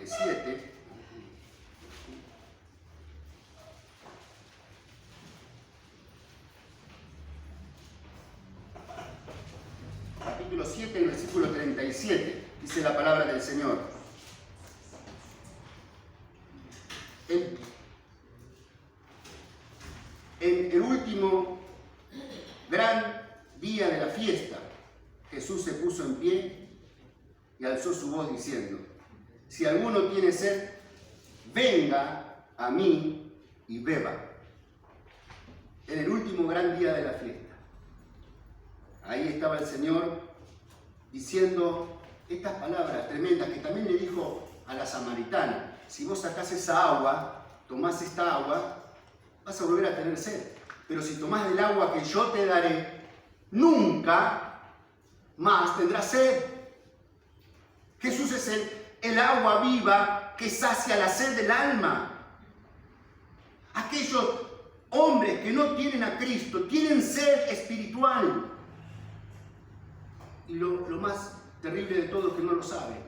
37. Capítulo 7, el versículo 37, dice la palabra del Señor. En el último gran día de la fiesta, Jesús se puso en pie y alzó su voz diciendo: si alguno tiene sed, venga a mí y beba. En el último gran día de la fiesta. Ahí estaba el Señor diciendo estas palabras tremendas que también le dijo a la samaritana: si vos sacás esa agua, tomás esta agua, vas a volver a tener sed. Pero si tomás del agua que yo te daré, nunca más tendrás sed. Jesús es el agua viva que sacia la sed del alma. Aquellos hombres que no tienen a Cristo tienen sed espiritual. Y lo más terrible de todo es que no lo saben.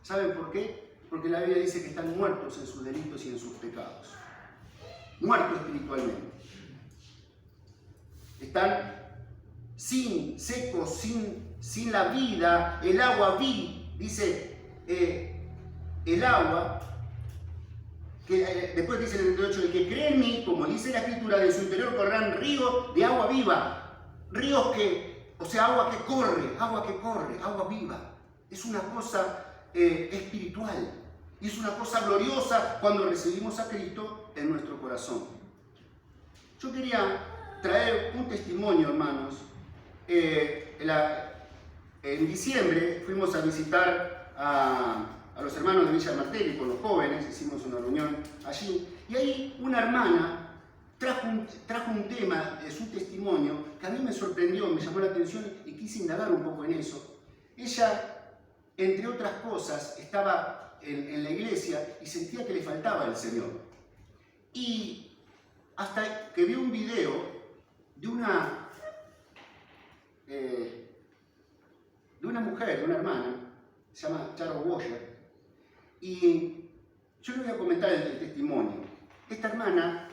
¿Saben por qué? Porque la Biblia dice que están muertos en sus delitos y en sus pecados. Muertos espiritualmente. Están secos, sin la vida. El agua dice el agua, que después dice en el 38, el que cree en mí, como dice la Escritura, de su interior correrán ríos de agua viva. Ríos agua que corre, agua viva. Es una cosa espiritual. Y es una cosa gloriosa cuando recibimos a Cristo en nuestro corazón. Yo quería traer un testimonio, hermanos. En diciembre fuimos a visitar a los hermanos de Villa Martelli con los jóvenes, hicimos una reunión allí, y ahí una hermana trajo un tema de su testimonio que a mí me sorprendió, me llamó la atención y quise indagar un poco en eso. Ella, entre otras cosas, estaba en la iglesia y sentía que le faltaba el Señor. Y hasta que vi un video de una mujer, de una hermana, se llama Charo Boyer, y yo le voy a comentar el testimonio. Esta hermana,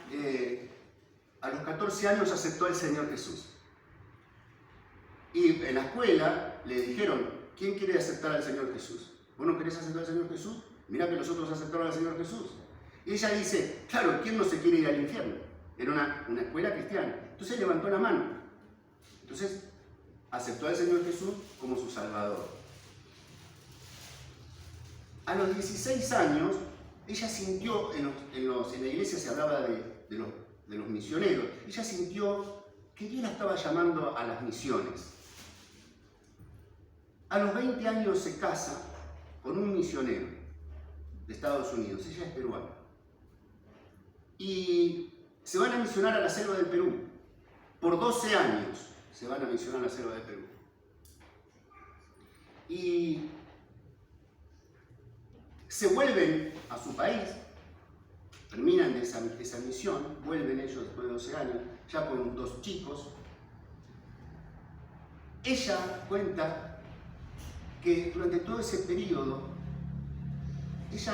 a los 14 años aceptó al Señor Jesús. Y en la escuela le dijeron: ¿quién quiere aceptar al Señor Jesús? ¿Vos no querés aceptar al Señor Jesús? Mirá que los otros aceptaron al Señor Jesús. Y ella dice: claro, ¿quién no se quiere ir al infierno? Era una escuela cristiana. Entonces levantó la mano. Entonces aceptó al Señor Jesús como su Salvador. A los 16 años, ella sintió, en la iglesia se hablaba de los misioneros, ella sintió que Dios la estaba llamando a las misiones. A los 20 años se casa con un misionero de Estados Unidos, ella es peruana. Y se van a misionar a la selva del Perú. Por 12 años se van a misionar a la selva del Perú. Y se vuelven a su país, terminan esa misión, vuelven ellos después de 12 años, ya con 2 chicos. Ella cuenta que durante todo ese periodo, ella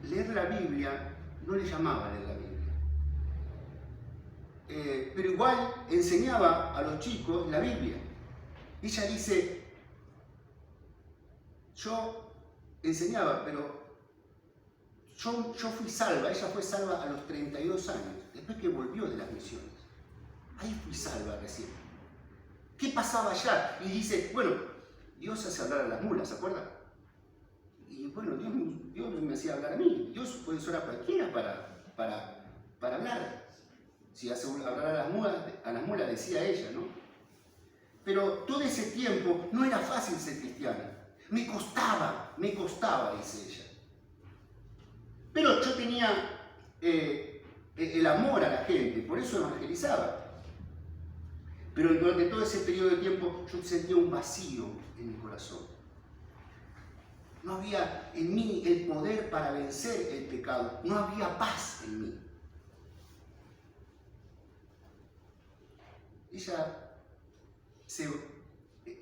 leer la Biblia no le llamaba leer la Biblia. Pero igual enseñaba a los chicos la Biblia. Ella dice: yo enseñaba, pero yo fui salva. Ella fue salva a los 32 años, después que volvió de las misiones. Ahí fui salva recién. ¿Qué pasaba allá? Y dice: bueno, Dios hace hablar a las mulas, ¿se acuerdan? Y bueno, Dios me hacía hablar a mí. Dios puede usar a cualquiera para hablar. Si hace hablar a las mulas, decía ella, ¿no? Pero todo ese tiempo no era fácil ser cristiana. Me costaba, dice ella. Pero yo tenía el amor a la gente, por eso evangelizaba. Pero durante todo ese periodo de tiempo yo sentía un vacío en mi corazón. No había en mí el poder para vencer el pecado. No había paz en mí.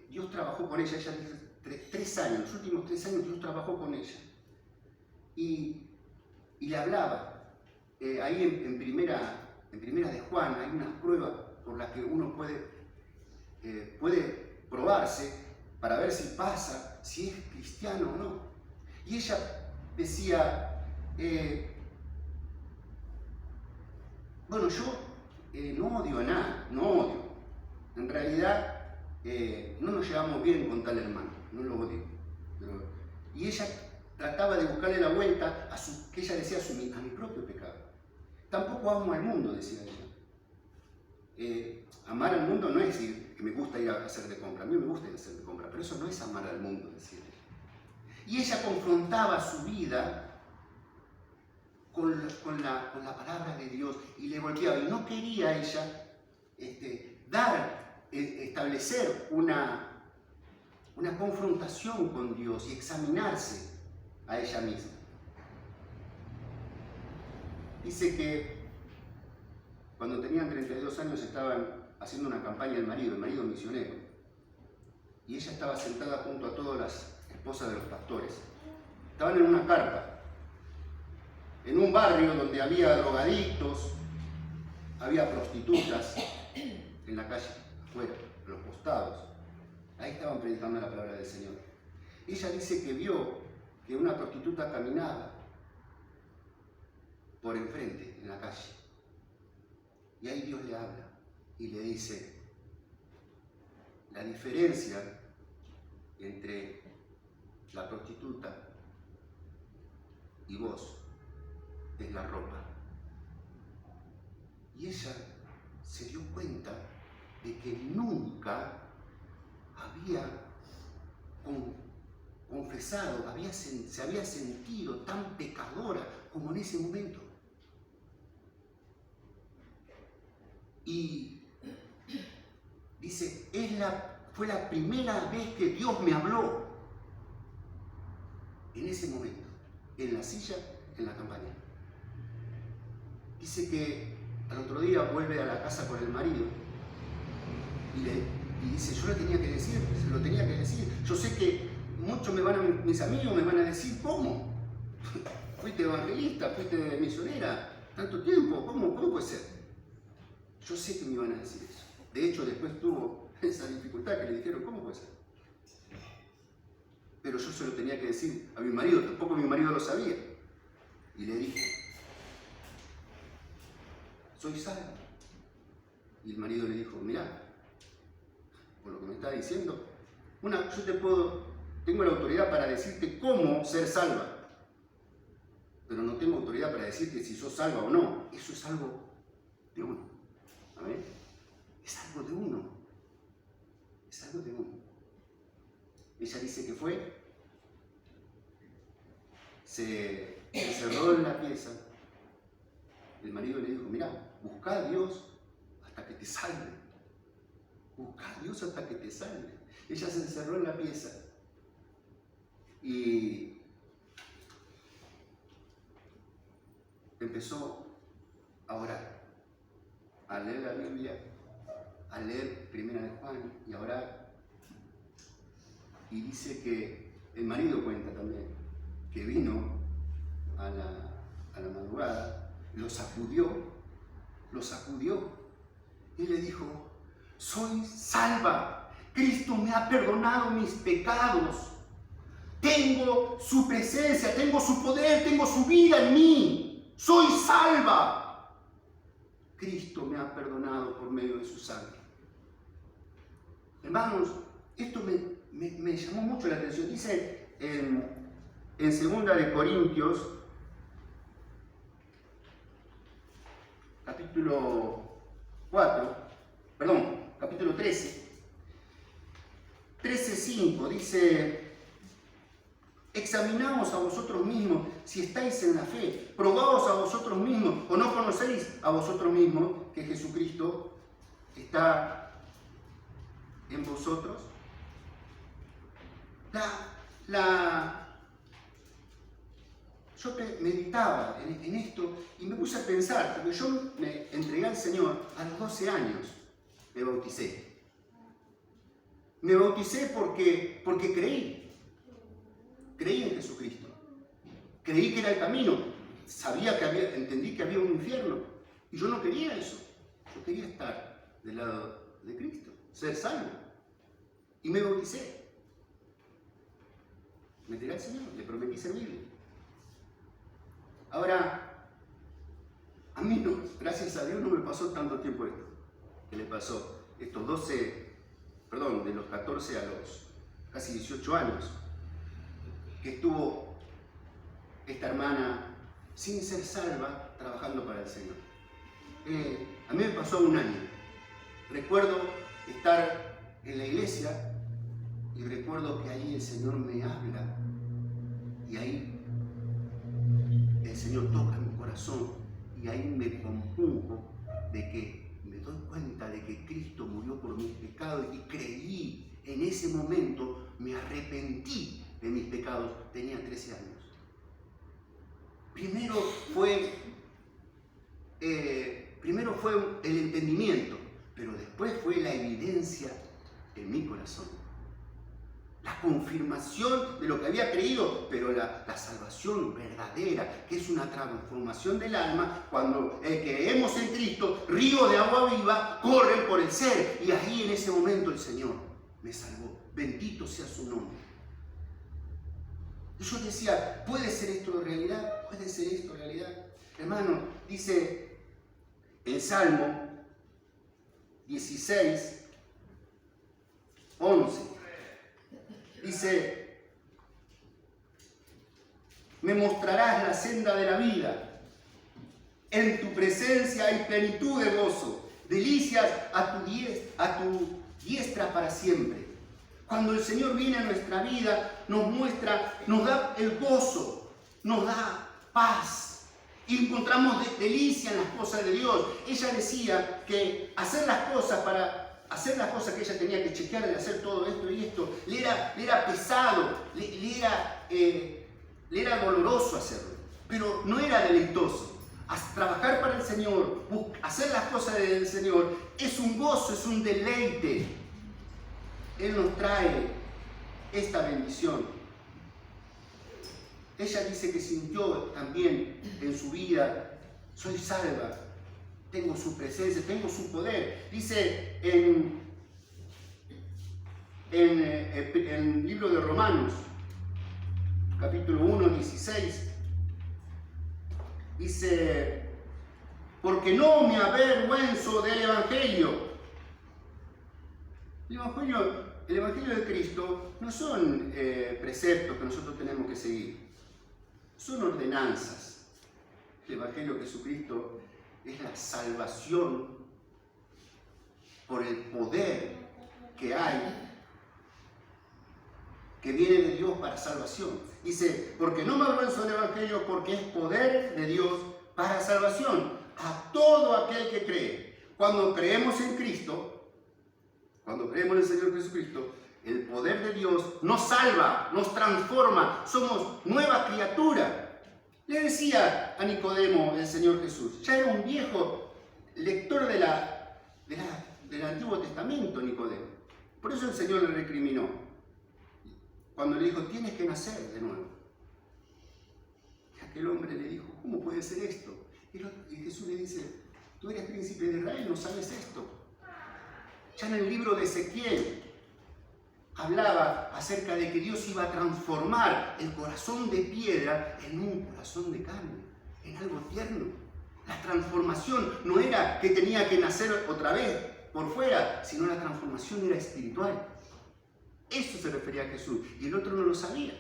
Dios trabajó con ella. Ella dice 3 años, los últimos 3 años Dios trabajó con ella. y le hablaba. Ahí en primera de Juan hay unas pruebas por las que uno puede probarse para ver si pasa, si es cristiano o no. Y ella decía, bueno, yo no odio a nada, no odio. En realidad no nos llevamos bien con tal hermano, no lo odio. Y ella trataba de buscarle la vuelta que ella decía a mi propio pecado. Tampoco amo al mundo, decía ella. Amar al mundo no es decir que me gusta ir a hacer de compra. A mí me gusta ir a hacer de compra, pero eso no es amar al mundo, decía ella. Y ella confrontaba su vida con la palabra de Dios y le golpeaba. Y no quería ella establecer una confrontación con Dios y examinarse a ella misma. Dice que cuando tenían 32 años estaban haciendo una campaña el marido misionero, y ella estaba sentada junto a todas las esposas de los pastores. Estaban en una carpa, en un barrio donde había drogadictos, había prostitutas en la calle, afuera, en los costados. Ahí estaban predicando la palabra del Señor. Ella dice que vio que una prostituta caminaba por enfrente, en la calle. Y ahí Dios le habla y le dice, la diferencia entre la prostituta y vos es la ropa. Y ella se dio cuenta de que nunca había confesado, se había sentido tan pecadora como en ese momento. Y dice, fue la primera vez que Dios me habló. En ese momento, en la silla, en la campaña. Dice que al otro día vuelve a la casa con el marido y dice, yo le tenía que decir, se lo tenía que decir. Yo sé que muchos mis amigos me van a decir, ¿cómo? Fuiste evangelista, fuiste misionera, tanto tiempo, ¿cómo puede ser? Yo sé que me iban a decir eso. De hecho, después tuvo esa dificultad que le dijeron, ¿cómo puede ser? Pero yo se lo tenía que decir a mi marido, tampoco mi marido lo sabía. Y le dije, soy salva. Y el marido le dijo, mirá, por lo que me está diciendo, tengo la autoridad para decirte cómo ser salva, pero no tengo autoridad para decirte si sos salva o no. Eso es algo de uno. ¿Amén? Es algo de uno. Es algo de uno. Ella dice que fue, se encerró en la pieza. El marido le dijo, mirá, buscá a Dios hasta que te salve. Buscá a Dios hasta que te salve. Ella se encerró en la pieza y empezó a orar, a leer la Biblia, a leer Primera de Juan y a orar. Y dice que el marido cuenta también que vino a la madrugada, lo sacudió y le dijo, soy salva, Cristo me ha perdonado mis pecados, tengo su presencia, tengo su poder, tengo su vida en mí, soy salva. Cristo me ha perdonado por medio de su sangre. Hermanos, esto me llamó mucho la atención. Dice en 2 de Corintios, capítulo 13, 13:5, dice, examinaos a vosotros mismos si estáis en la fe, probaos a vosotros mismos, o no conocéis a vosotros mismos que Jesucristo está en vosotros. Yo meditaba en esto y me puse a pensar, porque yo me entregué al Señor a los 12 años, me bauticé. Me bauticé porque creí en Jesucristo. creí que era el camino, entendí que había un infierno, y yo no quería eso. Yo quería estar del lado de Cristo, ser salvo. Y me bauticé. Me tiré al Señor, le prometí servirle. Ahora, a mí no, gracias a Dios no me pasó tanto tiempo esto que le pasó. Estos de los 14 a los casi 18 años, que estuvo esta hermana sin ser salva trabajando para el Señor. A mí me pasó un año. Recuerdo estar en la iglesia y recuerdo que ahí el Señor me habla y ahí el Señor toca mi corazón y ahí me compungo de que me doy cuenta de que Cristo murió por mis pecados y creí en ese momento, me arrepentí de mis pecados. Tenía 13 años. Primero fue el entendimiento, pero después fue la evidencia en mi corazón. La confirmación de lo que había creído, pero la salvación verdadera, que es una transformación del alma, cuando creemos en Cristo, ríos de agua viva corren por el ser. Y ahí en ese momento el Señor me salvó. Bendito sea su nombre. Y yo decía, ¿puede ser esto realidad? ¿Puede ser esto realidad? Hermano, dice el Salmo 16, 11. Dice, me mostrarás la senda de la vida. En tu presencia hay plenitud de gozo, delicias a tu diestra para siempre. Cuando el Señor viene a nuestra vida, nos da el gozo, nos da paz. Y encontramos delicia en las cosas de Dios. Ella decía que hacer las cosas que ella tenía que chequear, de hacer todo esto y esto, le era pesado, le era doloroso hacerlo, pero no era deleitoso. Trabajar para el Señor, hacer las cosas del Señor, es un gozo, es un deleite. Él nos trae esta bendición. Ella dice que sintió también en su vida, soy salva, tengo su presencia, tengo su poder. Dice en el libro de Romanos, capítulo 1, 16, dice, porque no me avergüenzo del Evangelio. El Evangelio de Cristo no son preceptos que nosotros tenemos que seguir, son ordenanzas. El Evangelio de Jesucristo es la salvación por el poder que hay, que viene de Dios para salvación. Dice, porque no me avergüenzo del Evangelio, porque es poder de Dios para salvación a todo aquel que cree. Cuando creemos en Cristo, cuando creemos en el Señor Jesucristo, el poder de Dios nos salva, nos transforma, somos nueva criatura. Le decía a Nicodemo el Señor Jesús, ya era un viejo lector del Antiguo Testamento, Nicodemo. Por eso el Señor le recriminó, cuando le dijo, tienes que nacer de nuevo. Y aquel hombre le dijo, ¿cómo puede ser esto? Y Jesús le dice, tú eres príncipe de Israel, no sabes esto. Ya en el libro de Ezequiel hablaba acerca de que Dios iba a transformar el corazón de piedra en un corazón de carne, en algo tierno. La transformación no era que tenía que nacer otra vez por fuera, sino la transformación era espiritual. Eso se refería a Jesús, y el otro no lo sabía.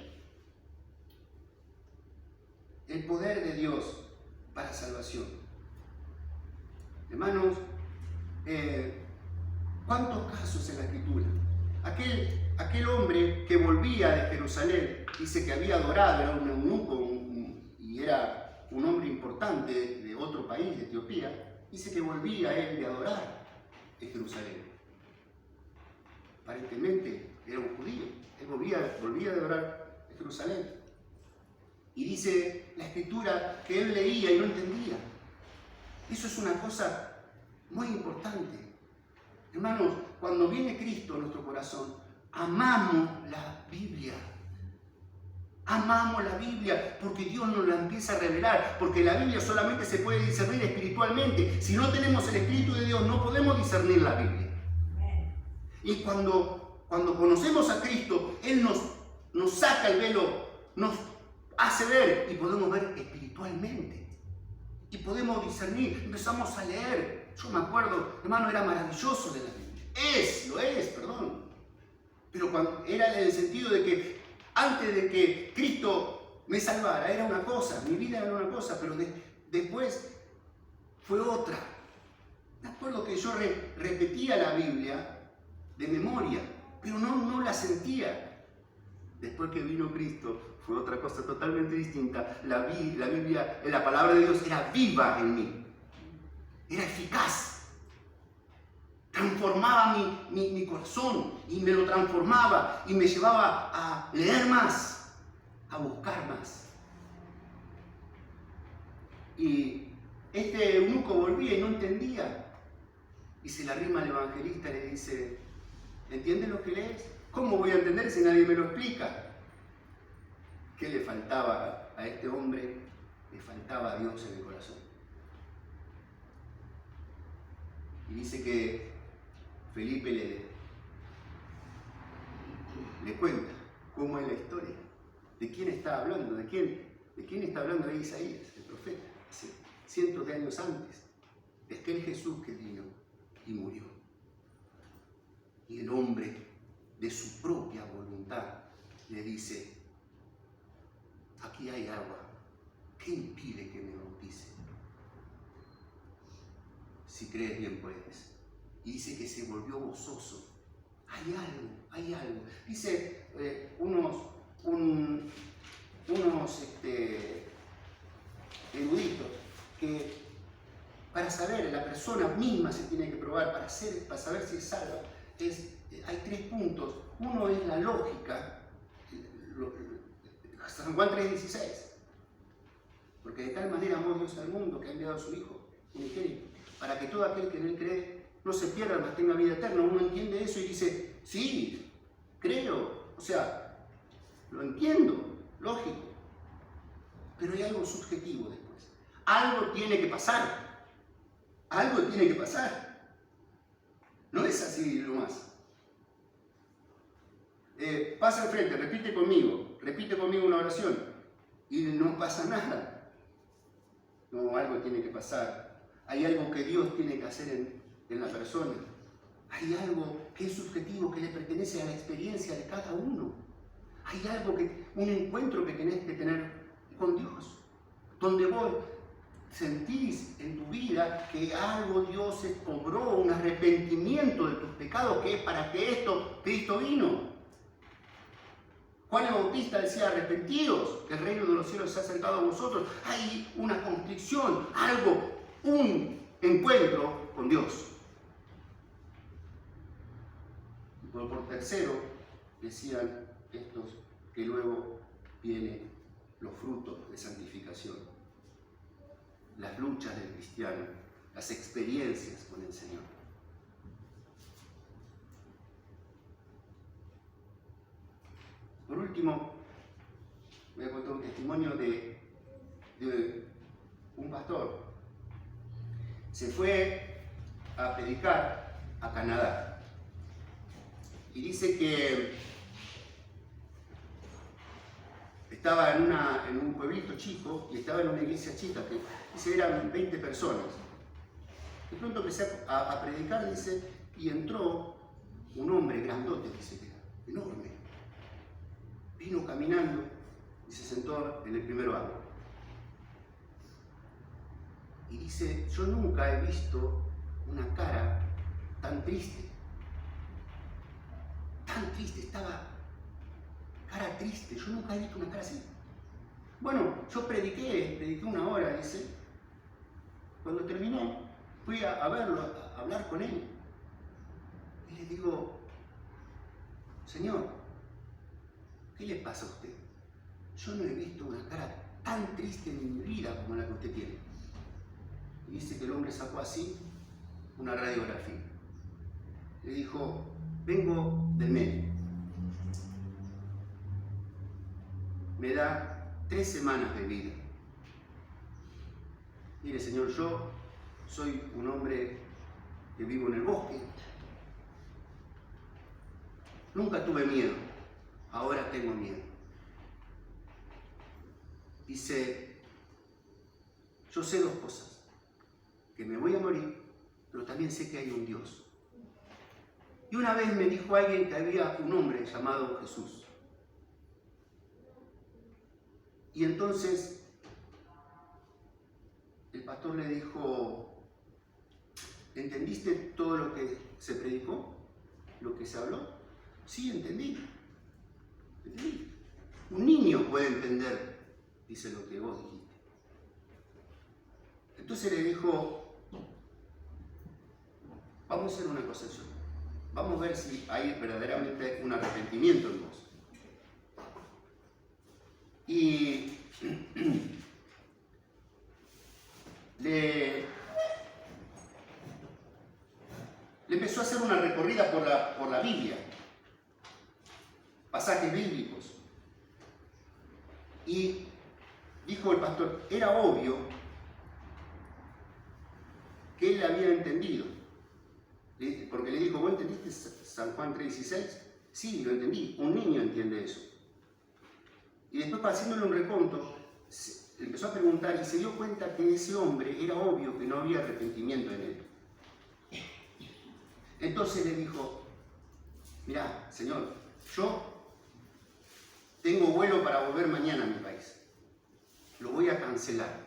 El poder de Dios para salvación. Hermanos, ¿cuántos casos en la Escritura? Aquel hombre que volvía de Jerusalén, dice que había adorado, era un eunuco y era un hombre importante de otro país, de Etiopía, dice que volvía él de adorar en Jerusalén. Aparentemente era un judío, él volvía de adorar en Jerusalén. Y dice la Escritura que él leía y no entendía. Eso es una cosa muy importante. Hermanos, cuando viene Cristo a nuestro corazón, amamos la Biblia. Amamos la Biblia porque Dios nos la empieza a revelar, porque la Biblia solamente se puede discernir espiritualmente. Si no tenemos el Espíritu de Dios, no podemos discernir la Biblia. Y cuando conocemos a Cristo, Él nos saca el velo, nos hace ver y podemos ver espiritualmente. Y podemos discernir, empezamos a leer. Yo me acuerdo, hermano, era maravilloso de la Biblia. Lo es, perdón. Pero cuando era en el sentido de que antes de que Cristo me salvara, era una cosa, mi vida era una cosa, pero después fue otra. Me acuerdo que yo repetía la Biblia de memoria, pero no la sentía. Después que vino Cristo, fue otra cosa totalmente distinta. La Biblia, la palabra de Dios era viva en mí, era eficaz. Transformaba mi corazón y me lo transformaba y me llevaba a leer más, a buscar más. Y este eunuco volvía y no entendía. Y se le arrima al evangelista y le dice, ¿entiendes lo que lees? ¿Cómo voy a entender si nadie me lo explica? ¿Qué le faltaba a este hombre? Le faltaba a Dios en el corazón. Y dice que Felipe le cuenta cómo es la historia, de quién está hablando, de quién está hablando de Isaías, el profeta, hace cientos de años antes, de aquel Jesús que vino y murió. Y el hombre, de su propia voluntad, le dice, aquí hay agua, ¿qué impide que me bautice? Si crees bien puedes. Y dice que se volvió gozoso. Hay algo. Dice unos eruditos que para saber, la persona misma se tiene que probar, para saber si es salva, hay 3 puntos. Uno es la lógica, San Juan 3:16. Porque de tal manera amó Dios al mundo que ha enviado a su Hijo unigénito, para que todo aquel que en él cree no se pierda, mas tenga vida eterna. Uno entiende eso y dice, sí, creo, o sea, lo entiendo, lógico. Pero hay algo subjetivo después. Algo tiene que pasar. Algo tiene que pasar. No es así nomás. Pasa al frente, repite conmigo una oración y no pasa nada. No, algo tiene que pasar. Hay algo que Dios tiene que hacer en la persona. Hay algo que es subjetivo, que le pertenece a la experiencia de cada uno. Hay algo un encuentro que tenés que tener con Dios, donde vos sentís en tu vida que algo Dios cobró, un arrepentimiento de tus pecados, que es para que esto Cristo vino. Juan el Bautista decía, arrepentidos, que el reino de los cielos se ha acercado a vosotros. Hay una constricción, algo, un encuentro con Dios. Y por tercero, decían estos que luego vienen los frutos de santificación, las luchas del cristiano, las experiencias con el Señor. Por último, voy a contar un testimonio de un pastor. Se fue a predicar a Canadá y dice que estaba en un pueblito chico y estaba en una iglesia chica, que dice eran 20 personas. De pronto empecé a predicar, dice, y entró un hombre grandote, dice que era enorme. Vino caminando y se sentó en el primer banco. Y dice, yo nunca he visto una cara tan triste. Tan triste, estaba cara triste. Yo nunca he visto una cara así. Bueno, yo prediqué 1 hora, dice. Cuando terminé, fui a verlo, a hablar con él. Y le digo, Señor, ¿qué le pasa a usted? Yo no he visto una cara tan triste en mi vida como la que usted tiene. Y dice que el hombre sacó así una radiografía. Le dijo, vengo del médico. me da 3 semanas de vida. Mire, Señor, yo soy un hombre que vivo en el bosque. Nunca tuve miedo, ahora tengo miedo. Dice, yo sé 2 cosas, que me voy a morir, pero también sé que hay un Dios. Y una vez me dijo alguien que había un hombre llamado Jesús. Y entonces el pastor le dijo, ¿entendiste todo lo que se predicó? ¿Lo que se habló? Sí, entendí. Un niño puede entender, dice, lo que vos dijiste. Entonces le dijo, vamos a hacer una cosa yo. Vamos a ver si hay verdaderamente un arrepentimiento en vos. Y le empezó a hacer una recorrida por la Biblia, pasajes bíblicos. Y dijo el pastor, era obvio que él había entendido. Porque le dijo, ¿vos entendiste San Juan 3:16? Sí, lo entendí. Un niño entiende eso. Y después, haciéndole un reconto, empezó a preguntar y se dio cuenta que ese hombre era obvio que no había arrepentimiento en él. Entonces le dijo, mirá, Señor, yo tengo vuelo para volver mañana a mi país. Lo voy a cancelar.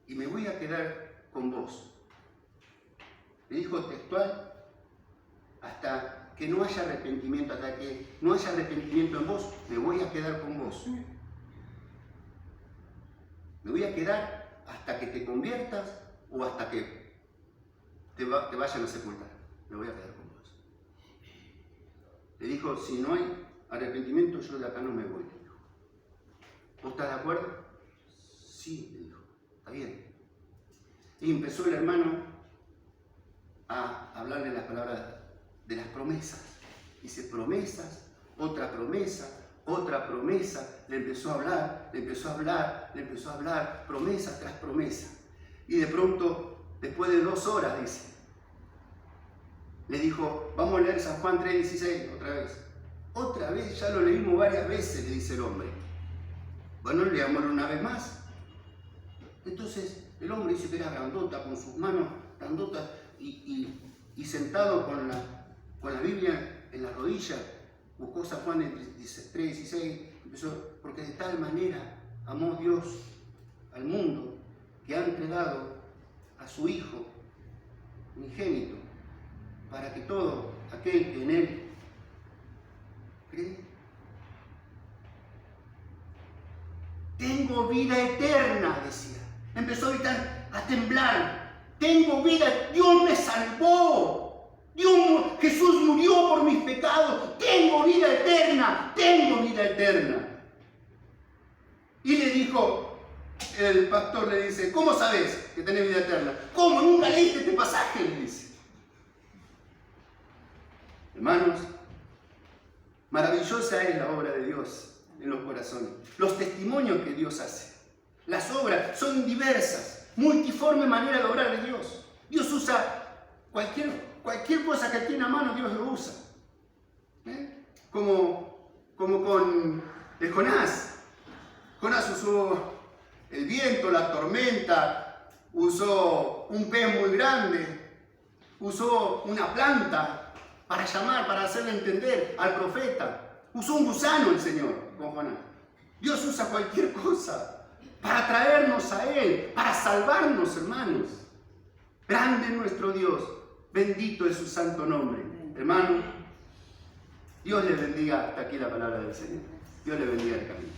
Y me voy a quedar con vos. Le dijo textual, hasta que no haya arrepentimiento, hasta que no haya arrepentimiento en vos, me voy a quedar con vos. Me voy a quedar hasta que te conviertas o hasta que te vayan a sepultar. Me voy a quedar con vos. Le dijo, si no hay arrepentimiento, yo de acá no me voy. Le dijo. ¿Vos estás de acuerdo? Sí, le dijo. Está bien. Y empezó el hermano a hablarle las palabras de las promesas. Dice, promesas, otra promesa, le empezó a hablar, promesa tras promesa. Y de pronto, después de 2 horas, dice, le dijo, vamos a leer San Juan 3:16 otra vez. Otra vez, ya lo leímos varias veces, le dice el hombre. Bueno, leámoslo una vez más. Entonces, el hombre dice que era grandota, con sus manos grandotas y sentado con la Biblia en la rodilla, buscó San Juan 3:16, empezó, porque de tal manera amó Dios al mundo que ha entregado a su Hijo unigénito, para que todo aquel que en Él cree tengo vida eterna, decía. Empezó a gritar, a temblar. Tengo vida, Dios me salvó. Jesús murió por mis pecados. Tengo vida eterna, tengo vida eterna. Y le dijo, el pastor le dice, ¿cómo sabes que tenés vida eterna? ¿Cómo? ¿Nunca leíste este pasaje? Le dice. Hermanos, maravillosa es la obra de Dios en los corazones. Los testimonios que Dios hace. Las obras son diversas. Multiforme manera de obrar de Dios. Dios usa cualquier cosa que tiene a mano, Dios lo usa. Como con el Jonás. Jonás usó el viento, la tormenta, usó un pez muy grande, usó una planta para llamar, para hacerle entender al profeta. Usó un gusano el Señor con Jonás. Dios usa cualquier cosa para traernos a Él, para salvarnos, hermanos. Grande es nuestro Dios, bendito es su santo nombre. Hermano, Dios les bendiga. Hasta aquí la palabra del Señor. Dios les bendiga el camino.